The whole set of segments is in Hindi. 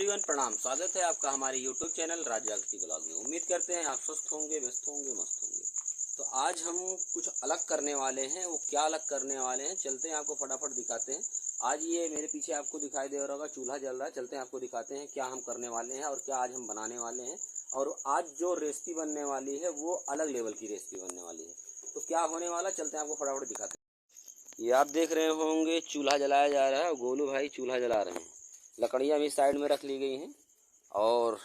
एवरीवन प्रणाम। स्वागत है आपका हमारे यूट्यूब चैनल राज जागती ब्लॉग में। उम्मीद करते हैं आप स्वस्थ होंगे, व्यस्त होंगे, मस्त होंगे। तो आज हम कुछ अलग करने वाले हैं। वो क्या अलग करने वाले हैं, चलते हैं आपको फटाफट दिखाते हैं। आज ये मेरे पीछे आपको दिखाई दे रहा होगा, चूल्हा जल रहा है। चलते हैं आपको दिखाते हैं क्या हम करने वाले हैं और क्या आज हम बनाने वाले हैं। और आज जो रेसिपी बनने वाली है वो अलग लेवल की रेसिपी बनने वाली है। तो क्या होने वाला, चलते हैं आपको फटाफट दिखाते हैं। ये आप देख रहे होंगे चूल्हा जलाया जा रहा है और गोलू भाई चूल्हा जला रहे हैं। लकड़ियाँ भी साइड में रख ली गई हैं। और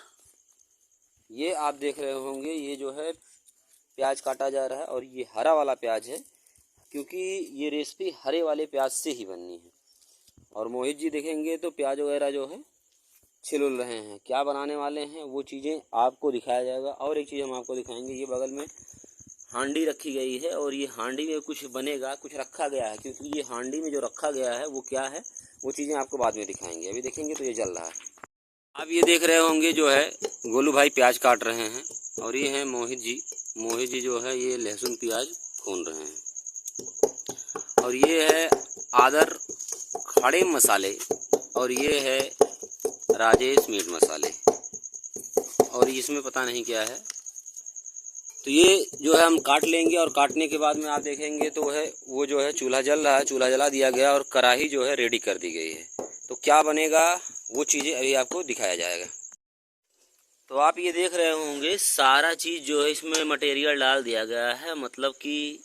ये आप देख रहे होंगे, ये जो है प्याज काटा जा रहा है और ये हरा वाला प्याज है, क्योंकि ये रेसिपी हरे वाले प्याज से ही बननी है। और मोहित जी देखेंगे तो प्याज वगैरह जो है छिल रहे हैं। क्या बनाने वाले हैं वो चीज़ें आपको दिखाया जाएगा। और एक चीज़ हम आपको दिखाएंगे, ये बगल में हांडी रखी गई है और ये हांडी में कुछ बनेगा, कुछ रखा गया है। क्योंकि ये हांडी में जो रखा गया है वो क्या है, वो चीज़ें आपको बाद में दिखाएंगे। अभी देखेंगे तो ये जल रहा है। आप ये देख रहे होंगे जो है गोलू भाई प्याज काट रहे हैं और ये हैं मोहित जी। मोहित जी जो है ये लहसुन प्याज भून रहे हैं। और ये है आदर खड़े मसाले और ये है राजेश मीट मसाले। और इसमें पता नहीं क्या है। तो ये जो है हम काट लेंगे और काटने के बाद में आप देखेंगे तो वो जो है चूल्हा जल रहा है, चूल्हा जला दिया गया और कढ़ाई जो है रेडी कर दी गई है। तो क्या बनेगा वो चीज़ें अभी आपको दिखाया जाएगा। तो आप ये देख रहे होंगे सारा चीज़ जो है इसमें मटेरियल डाल दिया गया है। मतलब कि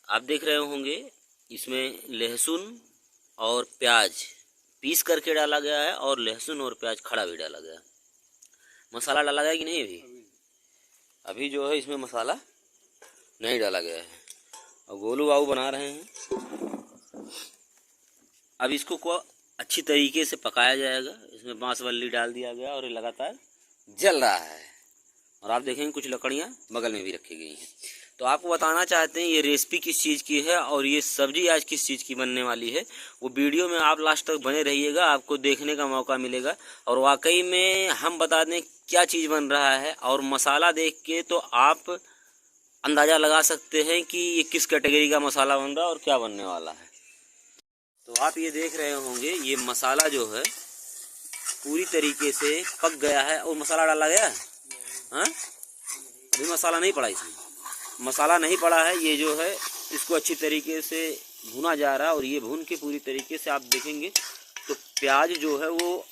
आप देख रहे होंगे इसमें लहसुन और प्याज पीस करके डाला गया है और लहसुन और प्याज खड़ा भी डाला गया। मसाला डाला गया कि नहीं? अभी जो है इसमें मसाला नहीं डाला गया है और गोलू बाबू बना रहे हैं। अब इसको को अच्छी तरीके से पकाया जाएगा। इसमें बांसबल्ली डाल दिया गया और ये लगातार जल रहा है। और आप देखेंगे कुछ लकड़ियां बगल में भी रखी गई हैं। तो आपको बताना चाहते हैं ये रेसिपी किस चीज़ की है और ये सब्जी आज किस चीज़ की बनने वाली है। वो वीडियो में आप लास्ट तक बने रहिएगा, आपको देखने का मौका मिलेगा। और वाकई में हम बता दें क्या चीज़ बन रहा है। और मसाला देख के तो आप अंदाज़ा लगा सकते हैं कि ये किस कैटेगरी का मसाला बन रहा है और क्या बनने वाला है। तो आप ये देख रहे होंगे ये मसाला जो है पूरी तरीके से पक गया है। और मसाला डाला गया है, हाँ अभी मसाला नहीं पड़ा, इसमें मसाला नहीं पड़ा है। ये जो है इसको अच्छी तरीके से भुना जा रहा है और ये भून के पूरी तरीके से आप देखेंगे तो प्याज जो है वो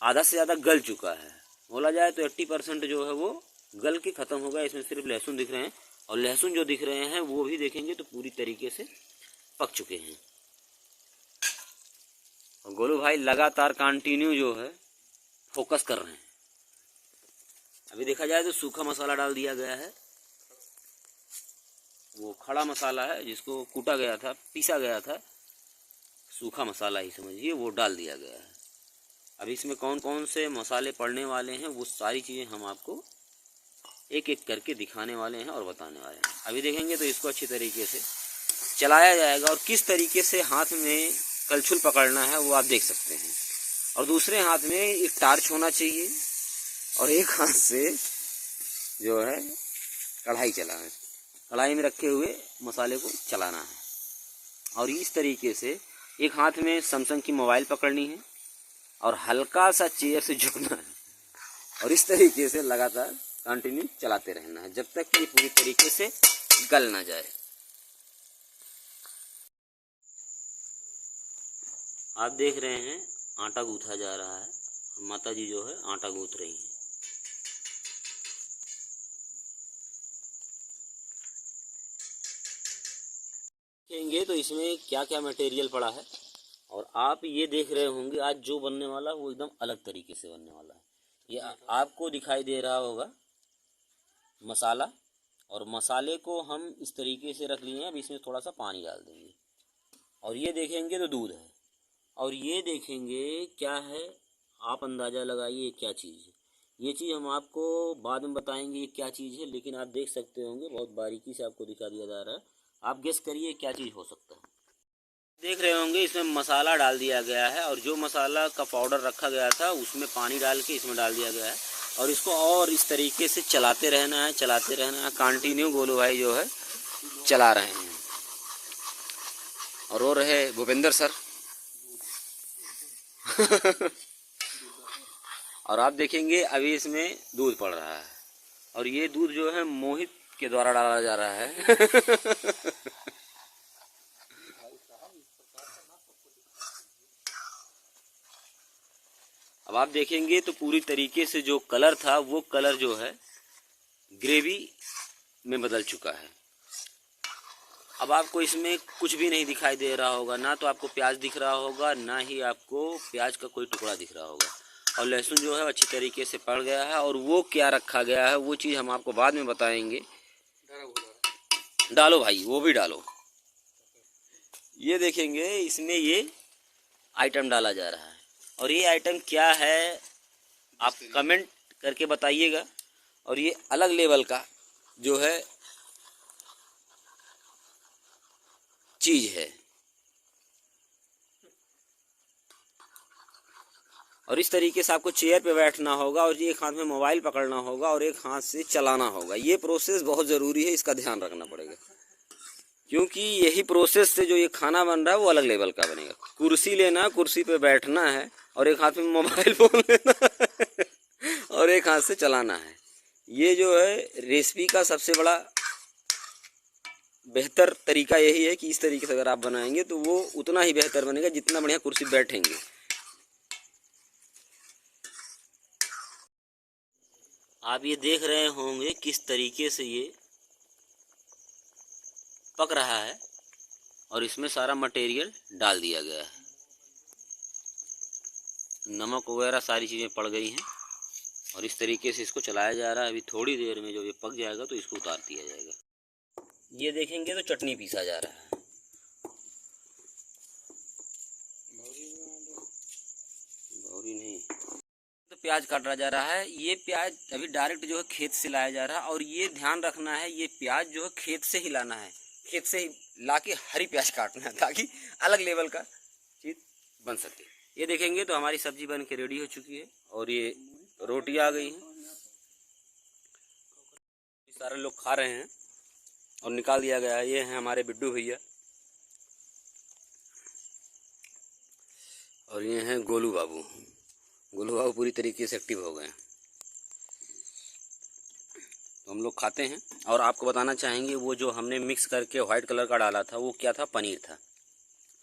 आधा से ज़्यादा गल चुका है। बोला जाए तो 80% जो है वो गल के ख़त्म हो गया। इसमें सिर्फ लहसुन दिख रहे हैं और लहसुन जो दिख रहे हैं वो भी देखेंगे तो पूरी तरीके से पक चुके हैं। और गोलू भाई लगातार कंटिन्यू जो है फोकस कर रहे हैं। अभी देखा जाए तो सूखा मसाला डाल दिया गया है। वो खड़ा मसाला है जिसको कूटा गया था, पीसा गया था, सूखा मसाला ही समझिए, वो डाल दिया गया है। अब इसमें कौन कौन से मसाले पड़ने वाले हैं वो सारी चीज़ें हम आपको एक एक करके दिखाने वाले हैं और बताने वाले हैं। अभी देखेंगे तो इसको अच्छी तरीके से चलाया जाएगा और किस तरीके से हाथ में कलछुल पकड़ना है वो आप देख सकते हैं। और दूसरे हाथ में एक टार्च होना चाहिए और एक हाथ से जो है कढ़ाई चलाना है। कढ़ाई में रखे हुए मसाले को चलाना है। और इस तरीके से एक हाथ में सैमसंग की मोबाइल पकड़नी है और हल्का सा चेयर से झुकना है और इस तरीके से लगातार कंटिन्यू चलाते रहना है जब तक कि पूरी तरीके से गल ना जाए। आप देख रहे हैं आटा गूंथा जा रहा है और माता जी जो है आटा गूंथ रही हैं। देखेंगे तो इसमें क्या क्या मटेरियल पड़ा है। और आप ये देख रहे होंगे आज जो बनने वाला वो एकदम अलग तरीके से बनने वाला है। ये आपको दिखाई दे रहा होगा मसाला, और मसाले को हम इस तरीके से रख लिए हैं। अब इसमें थोड़ा सा पानी डाल देंगे और ये देखेंगे तो दूध है। और ये देखेंगे क्या है, आप अंदाज़ा लगाइए क्या चीज़ है। ये चीज़ हम आपको बाद में बताएंगे ये क्या चीज़ है, लेकिन आप देख सकते होंगे बहुत बारीकी से आपको दिखा दिया जा रहा है। आप गेस करिए क्या चीज़ हो सकता है। देख रहे होंगे इसमें मसाला डाल दिया गया है और जो मसाला का पाउडर रखा गया था उसमें पानी डाल के इसमें डाल दिया गया है। और इसको और इस तरीके से चलाते रहना है, चलाते रहना है। कंटिन्यू गोलू भाई जो है चला रहे हैं। और वो रहे भूपेंद्र सर, और आप देखेंगे अभी इसमें दूध पड़ रहा है, और ये दूध जो है मोहित के द्वारा डाला जा रहा है। अब आप देखेंगे तो पूरी तरीके से जो कलर था वो कलर जो है ग्रेवी में बदल चुका है। अब आपको इसमें कुछ भी नहीं दिखाई दे रहा होगा, ना तो आपको प्याज दिख रहा होगा, ना ही आपको प्याज का कोई टुकड़ा दिख रहा होगा। और लहसुन जो है अच्छी तरीके से पड़ गया है, और वो क्या रखा गया है वो चीज़ हम आपको बाद में बताएंगे। डालो भाई, वो भी डालो। ये देखेंगे इसमें ये आइटम डाला जा रहा है, और ये आइटम क्या है आप कमेंट करके बताइएगा। और ये अलग लेवल का जो है चीज़ है, और इस तरीके से आपको चेयर पे बैठना होगा, और एक हाथ में मोबाइल पकड़ना होगा और एक हाथ से चलाना होगा। ये प्रोसेस बहुत ज़रूरी है, इसका ध्यान रखना पड़ेगा, क्योंकि यही प्रोसेस से जो ये खाना बन रहा है वो अलग लेवल का बनेगा। कुर्सी लेना, कुर्सी पे बैठना है, और एक हाथ में मोबाइल फोन लेना है और एक हाथ से चलाना है। ये जो है रेसिपी का सबसे बड़ा बेहतर तरीका यही है कि इस तरीके से अगर आप बनाएंगे तो वो उतना ही बेहतर बनेगा जितना बढ़िया कुर्सी बैठेंगे। आप ये देख रहे होंगे किस तरीके से ये पक रहा है, और इसमें सारा मटेरियल डाल दिया गया है। नमक वगैरह सारी चीज़ें पड़ गई हैं, और इस तरीके से इसको चलाया जा रहा है। अभी थोड़ी देर में जब ये पक जाएगा तो इसको उतार दिया जाएगा। ये देखेंगे तो चटनी पीसा जा रहा है। भौरी नहीं, तो प्याज काटा जा रहा है। ये प्याज अभी डायरेक्ट जो है खेत से लाया जा रहा है, और ये ध्यान रखना है ये प्याज जो है खेत से ही लाना है, खेत से ही ला के हरी प्याज काटना है, ताकि अलग लेवल का चीज़ बन सके। ये देखेंगे तो हमारी सब्जी बन के रेडी हो चुकी है, और ये रोटी आ गई है। सारे लोग खा रहे हैं और निकाल दिया गया है। ये हैं हमारे बिड्डू भैया, और ये हैं गोलू बाबू। गोलू बाबू पूरी तरीके से एक्टिव हो गए हैं। तो हम लोग खाते हैं, और आपको बताना चाहेंगे वो जो हमने मिक्स करके वाइट कलर का डाला था वो क्या था, पनीर था।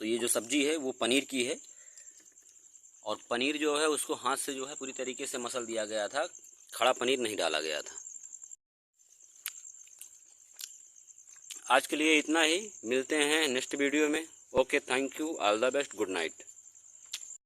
तो ये जो सब्जी है वो पनीर की है, और पनीर जो है उसको हाथ से जो है पूरी तरीके से मसल दिया गया था, खड़ा पनीर नहीं डाला गया था। आज के लिए इतना ही, मिलते हैं नेक्स्ट वीडियो में। Okay, thank you, all the best, good night.